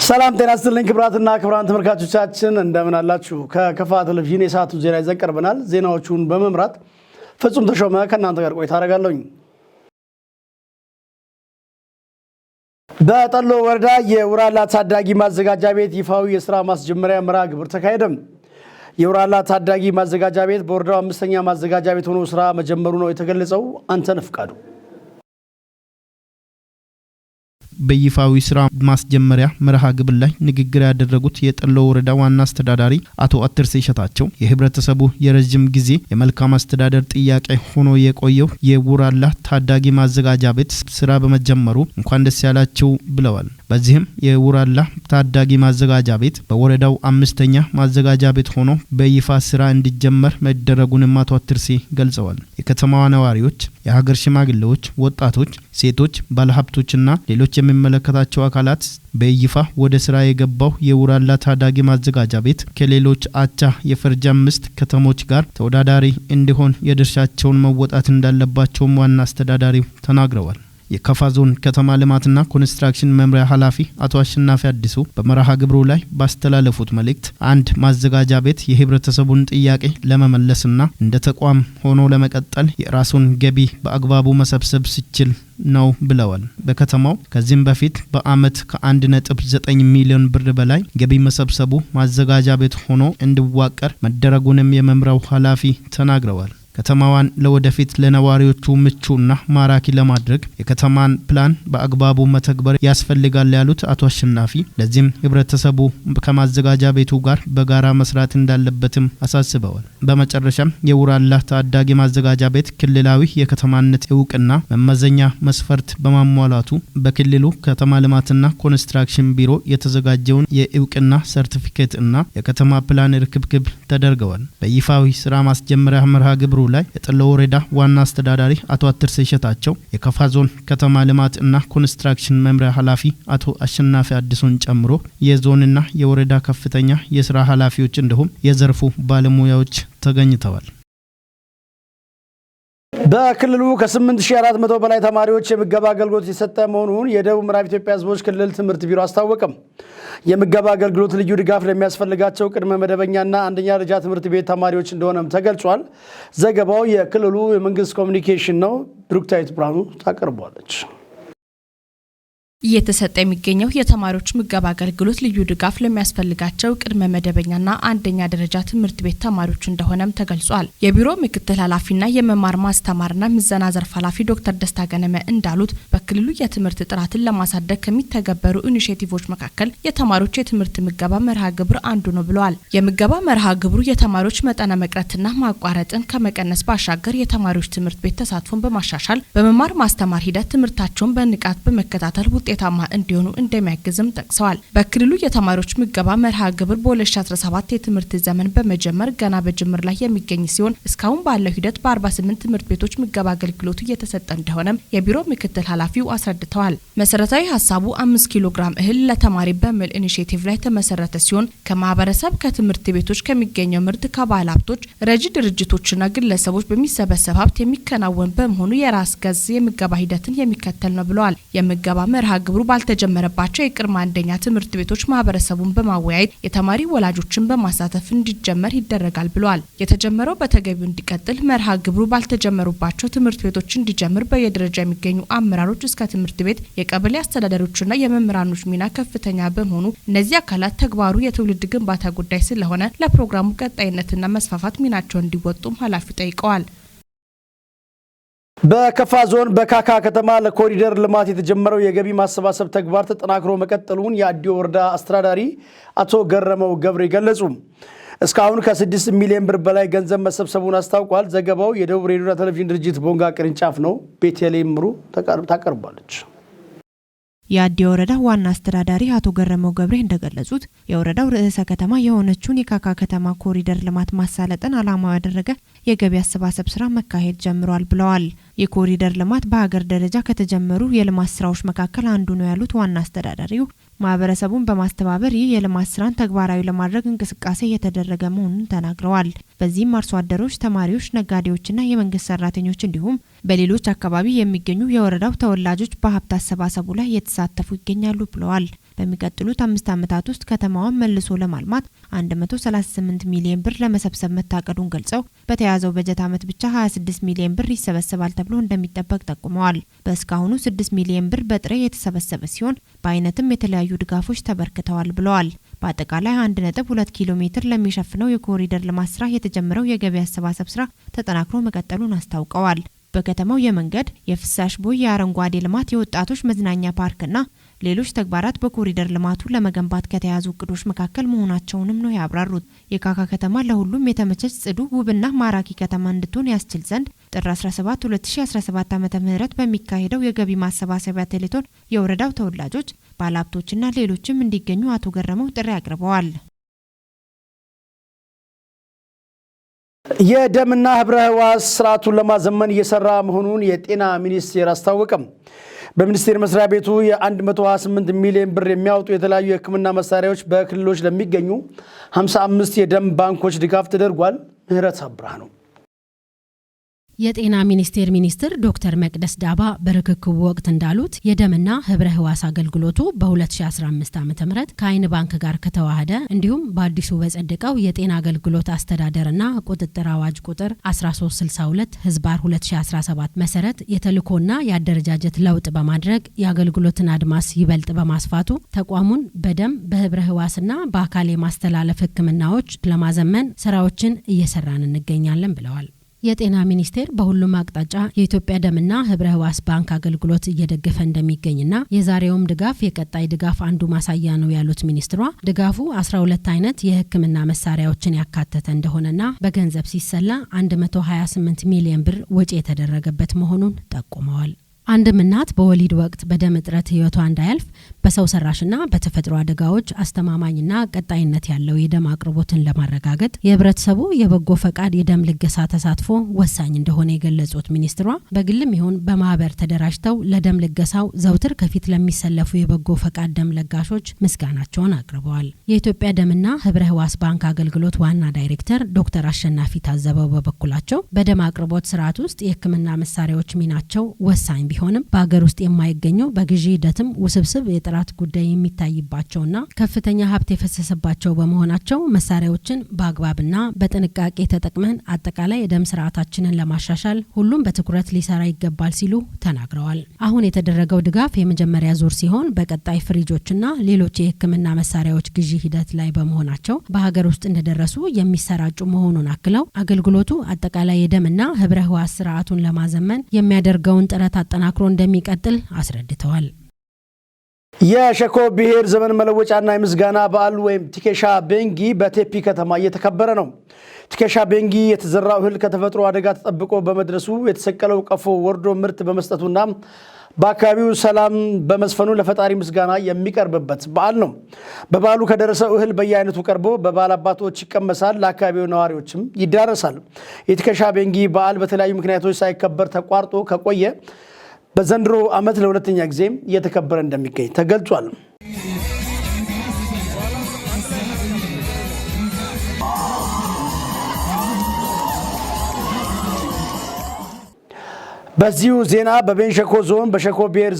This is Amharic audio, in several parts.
ሰላም ጤና ይስጥልኝ ክብራትና ክብራን ተመልካቾቻችን እንደምን አላችሁ? ከከፋ ቴሌቪዥን የሰዓቱ ዜና ይዘን ቀርበናል። ዜናዎቹን በመምራት ፍጹም ተሾመ ከእናንተ ጋር ቆይታ አደርጋለሁ። በጠሎ ወረዳ የውራላ ታዳጊ ማዘጋጃ ቤት ይፋዊ የሥራ ማስጀመሪያ መርሃ ግብር ተካሄደ። የውራላ ታዳጊ ማዘጋጃ ቤት በወረዳው 5ኛ ማዘጋጃ ቤት ሆኖ ስራ መጀመሩ ነው የተገለጸው። አንተነህ ፍቃዱ በይፋዊ ስራ ማስጀመሪያ መርሃ ግብር ላይ ንግግር ያደረጉት የጠሎ ወረዳ ዋና አስተዳዳሪ አቶ አትርሴ ሸታቸው የህብረተሰቡ የረጅም ጊዜ የመልካም አስተዳደር ጥያቄ ሆኖ የቆየው የውራላ ታዳጊ ማዘጋጃ ቤት ስራ በመጀመሩ እንኳን ደስ ያላችሁ ብለዋል። በዚህም የውራላ ታዳጊ ማዘጋጃ ቤት በወረዳው 5ኛ ማዘጋጃ ቤት ሆኖ በይፋ ስራ እንዲጀመር መደረጉንም አቶ አትርሴ ገልጸዋል። የከተማዋ ነዋሪዎች፣ የሀገር ሽማግሌዎች፣ ወጣቶች፣ ሴቶች፣ ባለሀብቶችና ሌሎች የሚመለከታቸው አካላት በይፋ ወደ ስራ የገባው የውራላ ታዳጊ ማዘጋጃ ቤት ከሌሎች አቻ የፈርጅ 5 ከተሞች ጋር ተወዳዳሪ እንዲሆን የድርሻቸውን መወጣት እንዳለባቸውም ዋና አስተዳዳሪው ተናግረዋል። የከፋ ዞን ከተማ ልማትና ኮንስትራክሽን መምሪያ ኃላፊ አቶ አሸናፊ አዲሱ በመርሃ ግብሩ ላይ ባስተላለፉት መልእክት አንድ ማዘጋጃ ቤት የህብረተሰቡን ጥያቄ ለመመለስና እንደ ተቋም ሆኖ ለመቀጠል የራሱን ገቢ በአግባቡ መሰብሰብ ሲችል ነው ብለዋል። በከተማው ከዚህም በፊት በአመት ከ1.9 ሚሊዮን ብር በላይ ገቢ መሰብሰቡ ማዘጋጃ ቤት ሆኖ እንዲዋቀር መደረጉንም የመምሪያው ኃላፊ ተናግረዋል። ከተማዋን ለወደፊት ለነዋሪዎቹ ምቹና ማራኪ ለማድረግ የከተማን ፕላን በአግባቡ መተግበር ያስፈልጋል ያሉት አቶ አሸናፊ ለዚህም ህብረተሰቡ ከማዘጋጃ ቤቱ ጋር በጋራ መስራት እንዳለበትም አሳስበዋል። በመጨረሻም የውራላ ታዳጊ ማዘጋጃ ቤት ክልላዊ የከተማነት እውቅና መመዘኛ መስፈርት በማሟላቱ በክልሉ ከተማ ልማትና ኮንስትራክሽን ቢሮ የተዘጋጀውን የእውቅና ሰርቲፊኬት እና የከተማ ፕላን ርክብክብ ተደርገዋል። በይፋዊ ስራ ማስጀመሪያ መርሃ ግብሩ ላይ የጠሎ ወረዳ ዋና አስተዳዳሪ አቶ አትርሴ ሸታቸው፣ የከፋ ዞን ከተማ ልማት እና ኮንስትራክሽን መምሪያ ኃላፊ አቶ አሸናፊ አዲሱን ጨምሮ የዞንና የወረዳ ከፍተኛ የስራ ኃላፊዎች እንዲሁም የዘርፉ ባለሙያዎች ተገኝተዋል። በክልሉ ከ8400 በላይ ተማሪዎች የምገባ አገልግሎት የሰጠ መሆኑን የደቡብ ምዕራብ ኢትዮጵያ ሕዝቦች ክልል ትምህርት ቢሮ አስታወቀም። የምገባ አገልግሎት ልዩ ድጋፍ ለሚያስፈልጋቸው ቅድመ መደበኛና አንደኛ ደረጃ ትምህርት ቤት ተማሪዎች እንደሆነም ተገልጿል። ዘገባው የክልሉ የመንግስት ኮሚኒኬሽን ነው። ብሩክታይት ብርሃኑ ታቀርባለች። እየተሰጠ የሚገኘው የተማሪዎች ምገባ አገልግሎት ልዩ ድጋፍ ለሚያስፈልጋቸው ቅድመ መደበኛና አንደኛ ደረጃ ትምህርት ቤት ተማሪዎች እንደሆነም ተገልጿል። የቢሮ ምክትል ኃላፊና የመማር ማስተማርና ምዘና ዘርፍ ኃላፊ ዶክተር ደስታ ገነመ እንዳሉት በክልሉ የትምህርት ጥራትን ለማሳደግ ከሚተገበሩ ኢኒሼቲቮች መካከል የተማሪዎች የትምህርት ምገባ መርሃ ግብር አንዱ ነው ብለዋል። የምገባ መርሃ ግብሩ የተማሪዎች መጠነ መቅረትና ማቋረጥን ከመቀነስ ባሻገር የተማሪዎች ትምህርት ቤት ተሳትፎን በማሻሻል በመማር ማስተማር ሂደት ትምህርታቸውን በንቃት በመከታተል ውጤታማ እንዲሆኑ እንደሚያግዝም ጠቅሰዋል። በክልሉ የተማሪዎች ምገባ መርሃ ግብር በ2017 የትምህርት ዘመን በመጀመር ገና በጅምር ላይ የሚገኝ ሲሆን እስካሁን ባለው ሂደት በ48 ትምህርት ቤቶች ምገባ አገልግሎቱ እየተሰጠ እንደሆነም የቢሮ ምክትል ኃላፊው አስረድተዋል። መሰረታዊ ሀሳቡ 5 ኪሎ ግራም እህል ለተማሪ በሚል ኢኒሼቲቭ ላይ ተመሰረተ ሲሆን ከማህበረሰብ፣ ከትምህርት ቤቶች ከሚገኘው ምርት፣ ከባለ ሀብቶች፣ ረጂ ድርጅቶችና ግለሰቦች በሚሰበሰብ ሀብት የሚከናወን በመሆኑ የራስ ገዝ የምገባ ሂደትን የሚከተል ነው ብለዋል። የምገባ መርሃ ግብሩ ባልተጀመረባቸው የቅድመ አንደኛ ትምህርት ቤቶች ማህበረሰቡን በማወያየት የተማሪ ወላጆችን በማሳተፍ እንዲጀመር ይደረጋል ብለዋል። የተጀመረው በተገቢው እንዲቀጥል መርሃ ግብሩ ባልተጀመሩባቸው ትምህርት ቤቶች እንዲጀምር በየደረጃ የሚገኙ አመራሮች እስከ ትምህርት ቤት የቀበሌ አስተዳዳሪዎችና የመምህራኖች ሚና ከፍተኛ በመሆኑ እነዚህ አካላት ተግባሩ የትውልድ ግንባታ ጉዳይ ስለሆነ ለፕሮግራሙ ቀጣይነትና መስፋፋት ሚናቸውን እንዲወጡም ኃላፊው ጠይቀዋል። በከፋ ዞን በካካ ከተማ ለኮሪደር ልማት የተጀመረው የገቢ ማሰባሰብ ተግባር ተጠናክሮ መቀጠሉን የአዲዮ ወረዳ አስተዳዳሪ አቶ ገረመው ገብሬ ገለጹ። እስካሁን ከ6 ሚሊዮን ብር በላይ ገንዘብ መሰብሰቡን አስታውቋል። ዘገባው የደቡብ ሬዲዮና ቴሌቪዥን ድርጅት ቦንጋ ቅርንጫፍ ነው። ቤተልሔም ምሩ ታቀርባለች። የአዲዮ ወረዳ ዋና አስተዳዳሪ አቶ ገረመው ገብሬ እንደገለጹት የወረዳው ርዕሰ ከተማ የሆነችውን የካካ ከተማ ኮሪደር ልማት ማሳለጥን ዓላማው ያደረገ የገቢ አሰባሰብ ስራ መካሄድ ጀምሯል ብለዋል። የኮሪደር ልማት በሀገር ደረጃ ከተጀመሩ የልማት ስራዎች መካከል አንዱ ነው ያሉት ዋና አስተዳዳሪው ማህበረሰቡን በማስተባበር ይህ የልማት ስራን ተግባራዊ ለማድረግ እንቅስቃሴ እየተደረገ መሆኑን ተናግረዋል። በዚህም አርሶ አደሮች፣ ተማሪዎች፣ ነጋዴዎችና የመንግስት ሰራተኞች እንዲሁም በሌሎች አካባቢ የሚገኙ የወረዳው ተወላጆች በሀብት አሰባሰቡ ላይ የተሳተፉ ይገኛሉ ብለዋል። በሚቀጥሉት 5 ዓመታት ውስጥ ከተማዋን መልሶ ለማልማት 138 ሚሊዮን ብር ለመሰብሰብ መታቀዱን ገልጸው በተያዘው በጀት ዓመት ብቻ 26 ሚሊዮን ብር ይሰበሰባል ተብሎ እንደሚጠበቅ ጠቁመዋል። በእስካሁኑ 6 ሚሊዮን ብር በጥሬ የተሰበሰበ ሲሆን በአይነትም የተለያዩ ድጋፎች ተበርክተዋል ብለዋል። በአጠቃላይ 1.2 ኪሎ ሜትር ለሚሸፍነው የኮሪደር ልማት ስራ የተጀመረው የገቢ አሰባሰብ ስራ ተጠናክሮ መቀጠሉን አስታውቀዋል። በከተማው የመንገድ፣ የፍሳሽ ቦይ፣ የአረንጓዴ ልማት፣ የወጣቶች መዝናኛ ፓርክና ሌሎች ተግባራት በኮሪደር ልማቱ ለመገንባት ከተያዙ እቅዶች መካከል መሆናቸውንም ነው ያብራሩት። የካካ ከተማ ለሁሉም የተመቸች ጽዱ፣ ውብና ማራኪ ከተማ እንድትሆን ያስችል ዘንድ ጥር 17 2017 ዓ.ም በሚካሄደው የገቢ ማሰባሰቢያ ቴሌቶን የወረዳው ተወላጆች፣ ባለሀብቶችና ሌሎችም እንዲገኙ አቶ ገረመው ጥሪ አቅርበዋል። የደምና ህብረ ህዋስ ስርዓቱን ለማዘመን እየሰራ መሆኑን የጤና ሚኒስቴር አስታወቀም። በሚኒስቴር መስሪያ ቤቱ የ128 ሚሊዮን ብር የሚያወጡ የተለያዩ የህክምና መሳሪያዎች በክልሎች ለሚገኙ 55 የደም ባንኮች ድጋፍ ተደርጓል። ምህረት አብርሃ ነው። የጤና ሚኒስቴር ሚኒስትር ዶክተር መቅደስ ዳባ በርክክቡ ወቅት እንዳሉት የደምና ህብረ ህዋስ አገልግሎቱ በ2015 ዓ.ም ከአይን ባንክ ጋር ከተዋሃደ እንዲሁም በአዲሱ በጸደቀው የጤና አገልግሎት አስተዳደርና ቁጥጥር አዋጅ ቁጥር 1362/2017 መሰረት የተልእኮና የአደረጃጀት ለውጥ በማድረግ የአገልግሎትን አድማስ ይበልጥ በማስፋቱ ተቋሙን በደም በህብረ ህዋስና በአካል የማስተላለፍ ህክምናዎች ለማዘመን ስራዎችን እየሰራን እንገኛለን ብለዋል። የጤና ሚኒስቴር በሁሉም አቅጣጫ የኢትዮጵያ ደምና ህብረ ህዋስ ባንክ አገልግሎት እየደገፈ እንደሚገኝና የዛሬውም ድጋፍ የቀጣይ ድጋፍ አንዱ ማሳያ ነው ያሉት ሚኒስትሯ ድጋፉ 12 አይነት የህክምና መሳሪያዎችን ያካተተ እንደሆነና በገንዘብ ሲሰላ 128 ሚሊዮን ብር ወጪ የተደረገበት መሆኑን ጠቁመዋል። አንድም እናት በወሊድ ወቅት በደም እጥረት ህይወቷ እንዳያልፍ በሰው ሰራሽና በተፈጥሮ አደጋዎች አስተማማኝና ቀጣይነት ያለው የደም አቅርቦትን ለማረጋገጥ የህብረተሰቡ የበጎ ፈቃድ የደም ልገሳ ተሳትፎ ወሳኝ እንደሆነ የገለጹት ሚኒስትሯ በግልም ይሁን በማህበር ተደራጅተው ለደም ልገሳው ዘውትር ከፊት ለሚሰለፉ የበጎ ፈቃድ ደም ለጋሾች ምስጋናቸውን አቅርበዋል። የኢትዮጵያ ደምና ህብረ ህዋስ ባንክ አገልግሎት ዋና ዳይሬክተር ዶክተር አሸናፊ ታዘበው በበኩላቸው በደም አቅርቦት ስርዓት ውስጥ የህክምና መሳሪያዎች ሚናቸው ወሳኝ ቢሆንም በአገር ውስጥ የማይገኘው በግዢ ሂደትም ውስብስብ የጥራት ጉዳይ የሚታይባቸውና ከፍተኛ ሀብት የፈሰሰባቸው በመሆናቸው መሳሪያዎችን በአግባብና በጥንቃቄ ተጠቅመን አጠቃላይ የደም ስርዓታችንን ለማሻሻል ሁሉም በትኩረት ሊሰራ ይገባል ሲሉ ተናግረዋል። አሁን የተደረገው ድጋፍ የመጀመሪያ ዙር ሲሆን በቀጣይ ፍሪጆችና ሌሎች የህክምና መሳሪያዎች ግዢ ሂደት ላይ በመሆናቸው በሀገር ውስጥ እንደደረሱ የሚሰራጩ መሆኑን አክለው አገልግሎቱ አጠቃላይ የደምና ህብረ ህዋስ ስርዓቱን ለማዘመን የሚያደርገውን ጥረት አጠናክሮ እንደሚቀጥል አስረድተዋል። የሸኮ ብሔር ዘመን መለወጫና የምስጋና በዓል ወይም ቲኬሻ ቤንጊ በቴፒ ከተማ እየተከበረ ነው። ቲኬሻ ቤንጊ የተዘራው እህል ከተፈጥሮ አደጋ ተጠብቆ በመድረሱ የተሰቀለው ቀፎ ወርዶ ምርት በመስጠቱና በአካባቢው ሰላም በመስፈኑ ለፈጣሪ ምስጋና የሚቀርብበት በዓል ነው። በበዓሉ ከደረሰው እህል በየአይነቱ ቀርቦ በባላባቶች ይቀመሳል፣ ለአካባቢው ነዋሪዎችም ይዳረሳል። የቲኬሻ ቤንጊ በዓል በተለያዩ ምክንያቶች ሳይከበር ተቋርጦ ከቆየ በዘንድሮ ዓመት ለሁለተኛ ጊዜ እየተከበረ እንደሚገኝ ተገልጿል። በዚሁ ዜና በቤንች ሸኮ ዞን በሸኮ ብሔር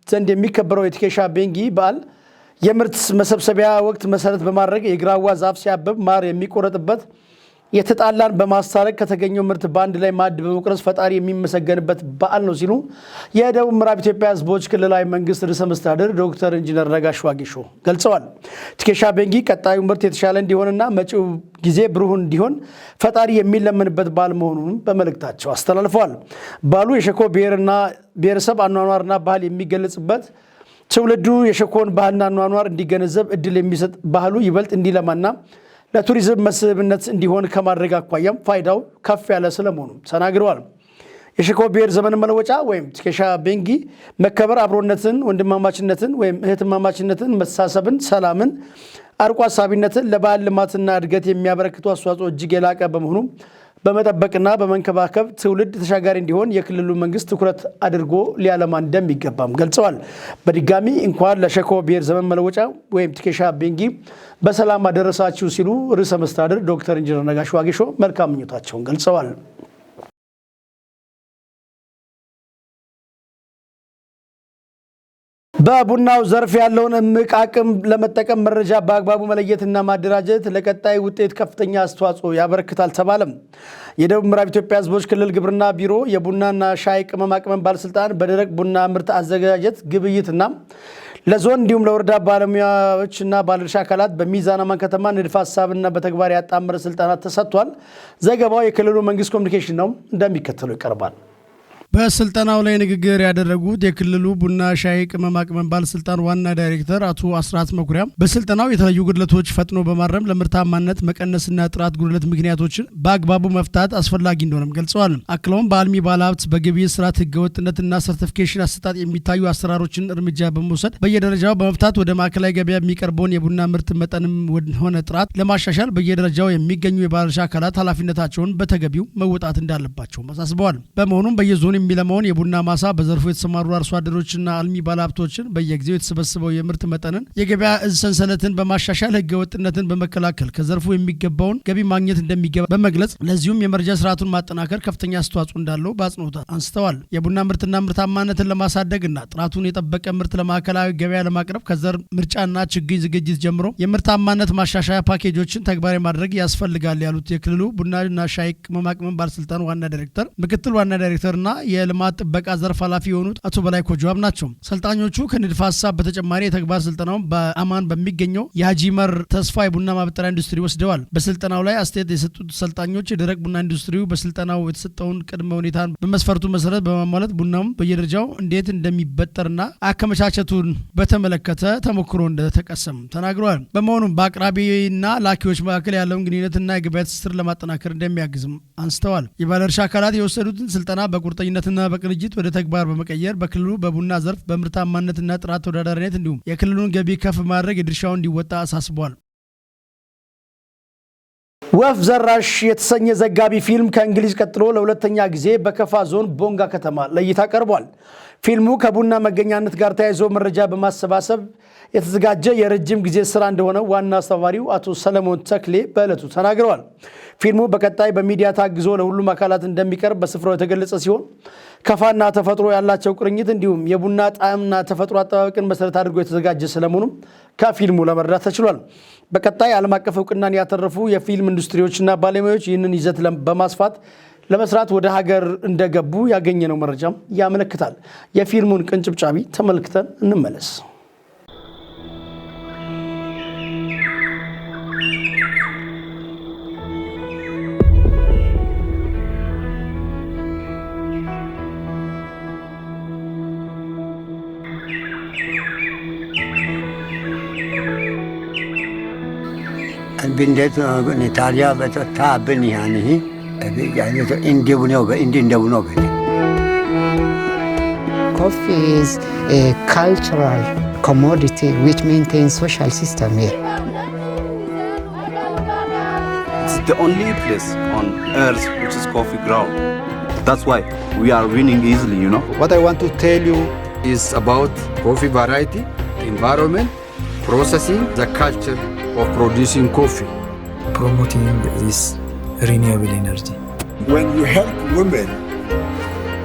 ዘንድ የሚከበረው የቲኬሻ ቤንጊ በዓል የምርት መሰብሰቢያ ወቅት መሰረት በማድረግ የግራዋ ዛፍ ሲያብብ ማር የሚቆረጥበት፣ የተጣላን በማስታረቅ ከተገኘው ምርት በአንድ ላይ ማዕድ በመቁረስ ፈጣሪ የሚመሰገንበት በዓል ነው ሲሉ የደቡብ ምዕራብ ኢትዮጵያ ሕዝቦች ክልላዊ መንግስት ርዕሰ መስተዳድር ዶክተር ኢንጂነር ነጋሽ ዋጌሾ ገልጸዋል። ቲኬሻ ቤንጊ ቀጣዩ ምርት የተሻለ እንዲሆንና መጪው ጊዜ ብሩህ እንዲሆን ፈጣሪ የሚለመንበት በዓል መሆኑን በመልእክታቸው አስተላልፈዋል። በዓሉ የሸኮ ብሔርና ብሔረሰብ አኗኗርና ባህል የሚገለጽበት፣ ትውልዱ የሸኮን ባህልና አኗኗር እንዲገነዘብ እድል የሚሰጥ፣ ባህሉ ይበልጥ እንዲለማና ለቱሪዝም መስህብነት እንዲሆን ከማድረግ አኳያም ፋይዳው ከፍ ያለ ስለመሆኑ ተናግረዋል። የሸኮ ብሔር ዘመን መለወጫ ወይም ቲኬሻ ቤንጊ መከበር አብሮነትን፣ ወንድማማችነትን ወይም እህትማማችነትን፣ መሳሰብን፣ ሰላምን፣ አርቆ አሳቢነትን ለባህል ልማትና እድገት የሚያበረክቱ አስተዋጽኦ እጅግ የላቀ በመሆኑ በመጠበቅና በመንከባከብ ትውልድ ተሻጋሪ እንዲሆን የክልሉ መንግስት ትኩረት አድርጎ ሊያለማ እንደሚገባም ገልጸዋል። በድጋሚ እንኳን ለሸኮ ብሔር ዘመን መለወጫ ወይም ቲኬሻ ቤንጊ በሰላም አደረሳችሁ ሲሉ ርዕሰ መስተዳድር ዶክተር ኢንጂነር ነጋሽ ዋጌሾ መልካም ምኞታቸውን ገልጸዋል። በቡናው ዘርፍ ያለውን እምቅ አቅም ለመጠቀም መረጃ በአግባቡ መለየትና ማደራጀት ለቀጣይ ውጤት ከፍተኛ አስተዋጽኦ ያበረክታል ተባለም። የደቡብ ምዕራብ ኢትዮጵያ ሕዝቦች ክልል ግብርና ቢሮ የቡናና ሻይ ቅመማ ቅመም ባለስልጣን በደረቅ ቡና ምርት አዘገጃጀት ግብይትና ለዞን እንዲሁም ለወረዳ ባለሙያዎችና ባለድርሻ አካላት በሚዛን አማን ከተማ ንድፈ ሀሳብና በተግባር ያጣመረ ስልጠና ተሰጥቷል። ዘገባው የክልሉ መንግስት ኮሚኒኬሽን ነው፣ እንደሚከተለው ይቀርባል። በስልጠናው ላይ ንግግር ያደረጉት የክልሉ ቡና ሻይ ቅመማ ቅመም ባለስልጣን ዋና ዳይሬክተር አቶ አስራት መኩሪያ በስልጠናው የተለያዩ ጉድለቶች ፈጥኖ በማረም ለምርታማነት መቀነስና ጥራት ጉድለት ምክንያቶችን በአግባቡ መፍታት አስፈላጊ እንደሆነም ገልጸዋል። አክለውም በአልሚ ባለሀብት በግብይት ስርዓት ህገወጥነትና ሰርቲፊኬሽን አሰጣጥ የሚታዩ አሰራሮችን እርምጃ በመውሰድ በየደረጃው በመፍታት ወደ ማዕከላዊ ገበያ የሚቀርበውን የቡና ምርት መጠንም ሆነ ጥራት ለማሻሻል በየደረጃው የሚገኙ የባለድርሻ አካላት ኃላፊነታቸውን በተገቢው መወጣት እንዳለባቸው አሳስበዋል። በመሆኑም በየዞኑ የሚለማውን የቡና ማሳ በዘርፉ የተሰማሩ አርሶ አደሮችና አልሚ ባለሀብቶችን በየጊዜው የተሰበሰበው የምርት መጠንን የገበያ እዝ ሰንሰለትን በማሻሻል ህገወጥነትን በመከላከል ከዘርፉ የሚገባውን ገቢ ማግኘት እንደሚገባ በመግለጽ ለዚሁም የመረጃ ስርዓቱን ማጠናከር ከፍተኛ አስተዋጽኦ እንዳለው በአጽንኦት አንስተዋል። የቡና ምርትና ምርታማነትን ለማሳደግና ጥራቱን የጠበቀ ምርት ለማዕከላዊ ገበያ ለማቅረብ ከዘር ምርጫና ችግኝ ዝግጅት ጀምሮ የምርታማነት ማሻሻያ ፓኬጆችን ተግባራዊ ማድረግ ያስፈልጋል ያሉት የክልሉ ቡናና ሻይ ቅመማ ቅመም ባለስልጣን ዋና ዳይሬክተር ምክትል ዋና ዳይሬክተርና የልማት ጥበቃ ዘርፍ ኃላፊ የሆኑት አቶ በላይ ኮጆብ ናቸው። ሰልጣኞቹ ከንድፈ ሀሳብ በተጨማሪ የተግባር ስልጠናውን በአማን በሚገኘው የሀጂመር ተስፋ የቡና ማበጠሪያ ኢንዱስትሪ ወስደዋል። በስልጠናው ላይ አስተያየት የሰጡት ሰልጣኞች የደረቅ ቡና ኢንዱስትሪው በስልጠናው የተሰጠውን ቅድመ ሁኔታን በመስፈርቱ መሰረት በማሟላት ቡናውም በየደረጃው እንዴት እንደሚበጠርና አከመቻቸቱን በተመለከተ ተሞክሮ እንደተቀሰም ተናግረዋል። በመሆኑም በአቅራቢና ላኪዎች መካከል ያለውን ግንኙነትና የገበያ ትስስር ለማጠናከር እንደሚያግዝም አንስተዋል። የባለድርሻ አካላት የወሰዱትን ስልጠና በቁርጠኝነትና በቅንጅት ወደ ተግባር በመቀየር በክልሉ በቡና ዘርፍ በምርታማነትና ጥራት ተወዳዳሪነት እንዲሁም የክልሉን ገቢ ከፍ ማድረግ የድርሻውን እንዲወጣ አሳስቧል። ወፍ ዘራሽ የተሰኘ ዘጋቢ ፊልም ከእንግሊዝ ቀጥሎ ለሁለተኛ ጊዜ በከፋ ዞን ቦንጋ ከተማ ለእይታ ቀርቧል። ፊልሙ ከቡና መገኛነት ጋር ተያይዞ መረጃ በማሰባሰብ የተዘጋጀ የረጅም ጊዜ ስራ እንደሆነ ዋና አስተባባሪው አቶ ሰለሞን ተክሌ በዕለቱ ተናግረዋል። ፊልሙ በቀጣይ በሚዲያ ታግዞ ለሁሉም አካላት እንደሚቀርብ በስፍራው የተገለጸ ሲሆን ከፋና ተፈጥሮ ያላቸው ቁርኝት እንዲሁም የቡና ጣዕምና ተፈጥሮ አጠባበቅን መሰረት አድርጎ የተዘጋጀ ስለመሆኑም ከፊልሙ ለመረዳት ተችሏል። በቀጣይ ዓለም አቀፍ እውቅናን ያተረፉ የፊልም ኢንዱስትሪዎችና ባለሙያዎች ይህንን ይዘት በማስፋት ለመስራት ወደ ሀገር እንደገቡ ያገኘነው መረጃም ያመለክታል። የፊልሙን ቅንጭብጫቢ ተመልክተን እንመለስ። bindet Italia beto tabin yani yani indibunyo indibunyo. Coffee is a cultural commodity which maintains social system here. It's the only place on earth which is coffee ground. That's why we are winning easily, you know. What I want to tell you is about coffee variety, environment, processing, the culture of producing coffee. Promoting this renewable energy. When you help women,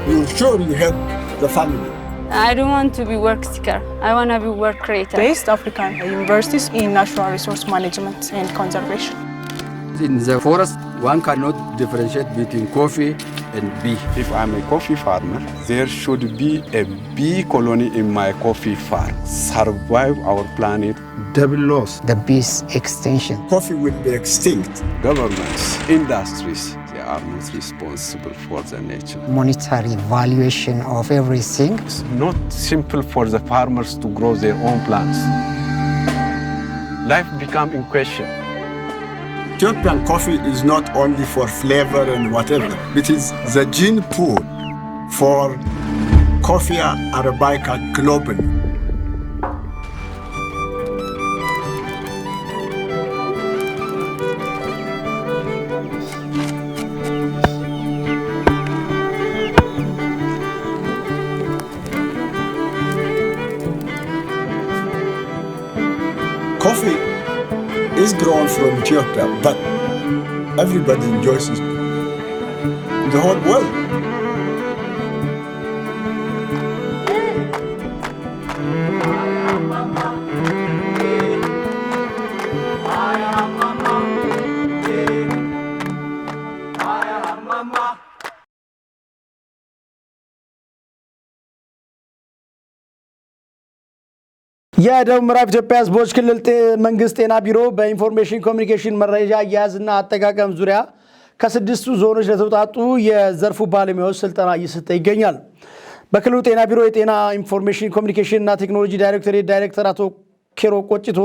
you sure you help the family. I don't want to be work seeker. I want to be work creator. Based African universities in natural resource management and conservation. In the forest, one cannot differentiate between coffee and bee. If I'm a coffee farmer, there should be a bee colony in my coffee farm. Survive our planet. Double loss. The bee's extinction. Coffee will be extinct. Governments, industries, they are not responsible for the nature. Monetary valuation of everything. It's not simple for the farmers to grow their own plants. Life becomes in question. Ethiopian coffee is not only for flavor and whatever. It is the gene pool for Coffea arabica globally. Coffee is grown from Ethiopia, but everybody enjoys it. The whole world. የደቡብ ምዕራብ ኢትዮጵያ ሕዝቦች ክልል መንግስት ጤና ቢሮ በኢንፎርሜሽን ኮሚኒኬሽን መረጃ አያያዝና አጠቃቀም ዙሪያ ከ6 ዞኖች ለተውጣጡ የዘርፉ ባለሙያዎች ስልጠና እየሰጠ ይገኛል። በክልሉ ጤና ቢሮ የጤና ኢንፎርሜሽን ኮሚኒኬሽን እና ቴክኖሎጂ ዳይሬክተር አቶ ኬሮ ቆጭቶ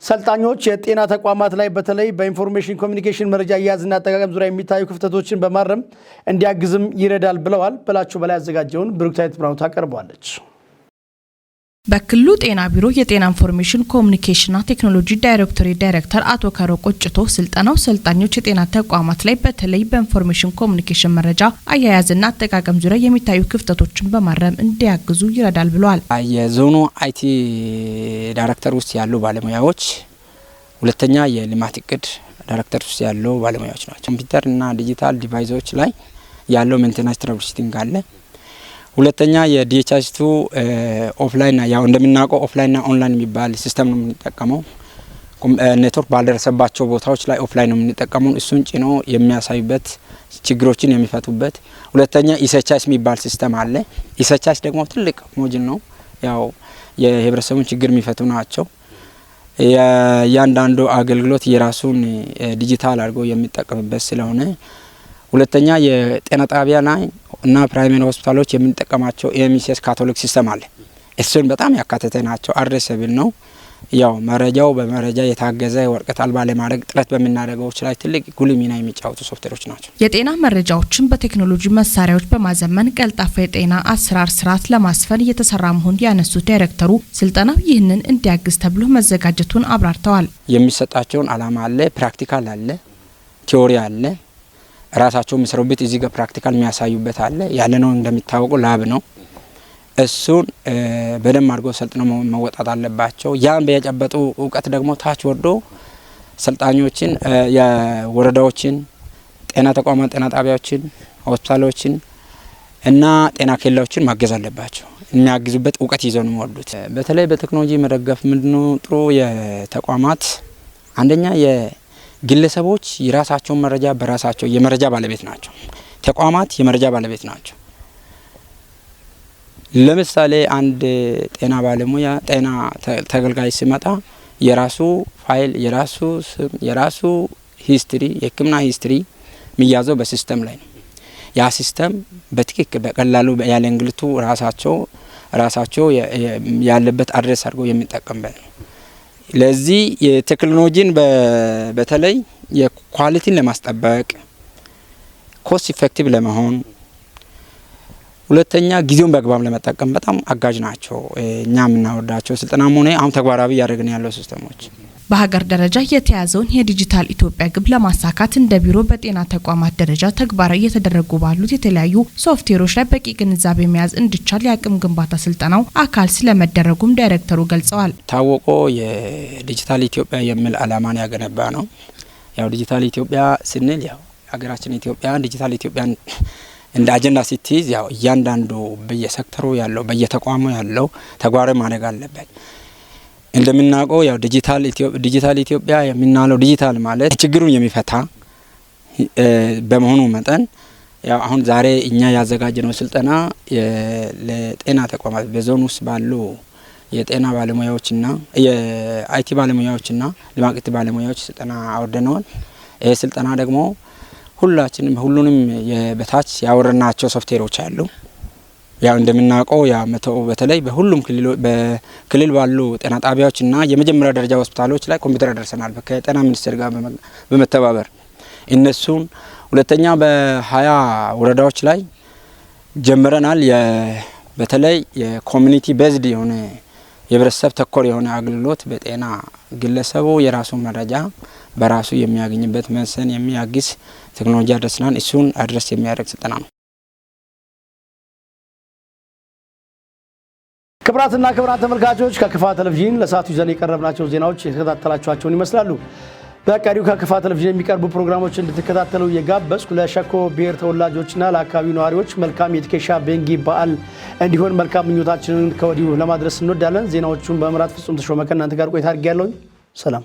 ሰልጣኞች የጤና ተቋማት ላይ በተለይ በኢንፎርሜሽን ኮሚኒኬሽን መረጃ አያያዝና አጠቃቀም ዙሪያ የሚታዩ ክፍተቶችን በማረም እንዲያግዝም ይረዳል ብለዋል። በላቸው በላይ ያዘጋጀውን ብሩክታይት ብራውት ታቀርባለች። በክልሉ ጤና ቢሮ የጤና ኢንፎርሜሽን ኮሚኒኬሽንና ቴክኖሎጂ ዳይሬክተር አቶ ከሮ ቆጭቶ ስልጠናው ሰልጣኞች የጤና ተቋማት ላይ በተለይ በኢንፎርሜሽን ኮሚኒኬሽን መረጃ አያያዝና አጠቃቀም ዙሪያ የሚታዩ ክፍተቶችን በማረም እንዲያግዙ ይረዳል ብለዋል። የዞኑ አይቲ ዳይሬክተር ውስጥ ያሉ ባለሙያዎች፣ ሁለተኛ የልማት እቅድ ዳይሬክተር ውስጥ ያሉ ባለሙያዎች ናቸው። ኮምፒውተርና ዲጂታል ዲቫይሶች ላይ ያለው ሜንቴናንስ ትራብልሹቲንግ አለ። ሁለተኛ የዲኤችኤስ2 ኦፍላይን ያው እንደምናውቀው ኦፍላይንና ኦንላይን የሚባል ሲስተም ነው የምንጠቀመው። ኔትወርክ ባልደረሰባቸው ቦታዎች ላይ ኦፍላይን ነው የምንጠቀመው። እሱን ጭኖ የሚያሳዩበት ችግሮችን የሚፈቱበት። ሁለተኛ ኢሰቻስ የሚባል ሲስተም አለ። ኢሰቻስ ደግሞ ትልቅ ሞጁል ነው። ያው የህብረተሰቡን ችግር የሚፈቱ ናቸው። ያንዳንዱ አገልግሎት የራሱን ዲጂታል አድርጎ የሚጠቀምበት ስለሆነ ሁለተኛ የጤና ጣቢያ ላይ እና ፕራይመሪ ሆስፒታሎች የምንጠቀማቸው ኤምሲኤስ ካታሎግ ሲስተም አለ። እሱን በጣም ያካተተ ናቸው። አድሬሰብል ነው። ያው መረጃው በመረጃ የታገዘ ወረቀት አልባ ለማድረግ ጥረት በመናደርገዎች ላይ ትልቅ ጉልህ ሚና የሚጫወቱ ሶፍትዌሮች ናቸው። የጤና መረጃዎችን በቴክኖሎጂ መሳሪያዎች በማዘመን ቀልጣፋ የጤና አሰራር ስርዓት ለማስፈን እየተሰራ መሆኑን ያነሱት ዳይሬክተሩ ስልጠናው ይህንን እንዲያግዝ ተብሎ መዘጋጀቱን አብራርተዋል። የሚሰጣቸውን አላማ አለ፣ ፕራክቲካል አለ፣ ቲዮሪ አለ። ራሳቸው መስሩበት እዚህ ጋር ፕራክቲካል የሚያሳዩበት አለ። ያለነው እንደሚታወቀው ላብ ነው። እሱን በደም አድርጎ ሰልጥነው መወጣት አለባቸው። ያን በያጨበጡ እውቀት ደግሞ ታች ወርዶ ሰልጣኞችን የወረዳዎችን ጤና ተቋማት፣ ጤና ጣቢያዎችን፣ ሆስፒታሎችን እና ጤና ኬላዎችን ማገዝ አለባቸው። የሚያግዙበት እውቀት ይዘው ነው የሚወዱት። በተለይ በቴክኖሎጂ መደገፍ ምንድነው ጥሩ የተቋማት አንደኛ ግለሰቦች የራሳቸውን መረጃ በራሳቸው የመረጃ ባለቤት ናቸው። ተቋማት የመረጃ ባለቤት ናቸው። ለምሳሌ አንድ ጤና ባለሙያ ጤና ተገልጋይ ሲመጣ የራሱ ፋይል፣ የራሱ ስም፣ የራሱ ሂስትሪ፣ የሕክምና ሂስትሪ የሚያዘው በሲስተም ላይ ነው። ያ ሲስተም በትክክል በቀላሉ ያለ እንግልቱ ራሳቸው ያለበት አድሬስ አድርገው የሚጠቀምበት ነው። ለዚህ የቴክኖሎጂን በተለይ የኳሊቲን ለማስጠበቅ ኮስት ኢፌክቲቭ ለመሆን ሁለተኛ ጊዜውን በአግባብ ለመጠቀም በጣም አጋዥ ናቸው። እኛ የምናወርዳቸው ስልጠናም ሆነ አሁን ተግባራዊ እያደረግን ያለው ሲስተሞች በሀገር ደረጃ የተያዘውን የዲጂታል ኢትዮጵያ ግብ ለማሳካት እንደ ቢሮ በጤና ተቋማት ደረጃ ተግባራዊ እየተደረጉ ባሉት የተለያዩ ሶፍትዌሮች ላይ በቂ ግንዛቤ መያዝ እንዲቻል የአቅም ግንባታ ስልጠናው አካል ስለመደረጉም ዳይሬክተሩ ገልጸዋል። ታወቆ የዲጂታል ኢትዮጵያ የሚል አላማን ያገነባ ነው። ያው ዲጂታል ኢትዮጵያ ስንል ያው ሀገራችን ኢትዮጵያ ዲጂታል ኢትዮጵያን እንደ አጀንዳ ሲትይዝ ያው እያንዳንዱ በየሴክተሩ ያለው በየተቋሙ ያለው ተግባራዊ ማድረግ አለበት። እንደምናውቀው ያው ዲጂታል ኢትዮጵያ የምናለው ዲጂታል ማለት ችግሩን የሚፈታ በመሆኑ መጠን ያው አሁን ዛሬ እኛ ያዘጋጀነው ስልጠና ለጤና ተቋማት በዞን ውስጥ ባሉ የጤና ባለሙያዎችና የአይቲ ባለሙያዎችና ልማት ባለሙያዎች ስልጠና አወርደነዋል። ይሄ ስልጠና ደግሞ ሁሉንም በታች ያወረናቸው ሶፍትዌሮች አሉ። ያው እንደምናውቀው በተለይ በሁሉም ክልል ባሉ ጤና ጣቢያዎችና የመጀመሪያ ደረጃ ሆስፒታሎች ላይ ኮምፒውተር አደረሰናል ከጤና ሚኒስቴር ጋር በመተባበር እነሱን ሁለተኛ በ20 ወረዳዎች ላይ ጀምረናል። በተለይ የኮሚኒቲ ቤዝድ የሆነ የህብረተሰብ ተኮር የሆነ አገልግሎት በጤና ግለሰቡ የራሱ መረጃ በራሱ የሚያገኝበት መሰን የሚያግዝ ቴክኖሎጂ አድረስናል። እሱን አድረስ የሚያደርግ ስልጠና ነው። ክቡራትና ክቡራን ተመልካቾች ከክፋት ቴሌቪዥን ለሰዓቱ ይዘን የቀረብናቸው ዜናዎች የተከታተላችኋቸውን ይመስላሉ። በቀሪው ከክፋት ቴሌቪዥን የሚቀርቡ ፕሮግራሞች እንድትከታተሉ የጋበዝኩ ለሸኮ ብሔር ተወላጆችና ለአካባቢው ነዋሪዎች መልካም የትኬሻ ቤንጊ በዓል እንዲሆን መልካም ምኞታችንን ከወዲሁ ለማድረስ እንወዳለን። ዜናዎቹን በመምራት ፍጹም ተሾመ ከእናንተ ጋር ቆይታ አድርጌያለሁ። ሰላም።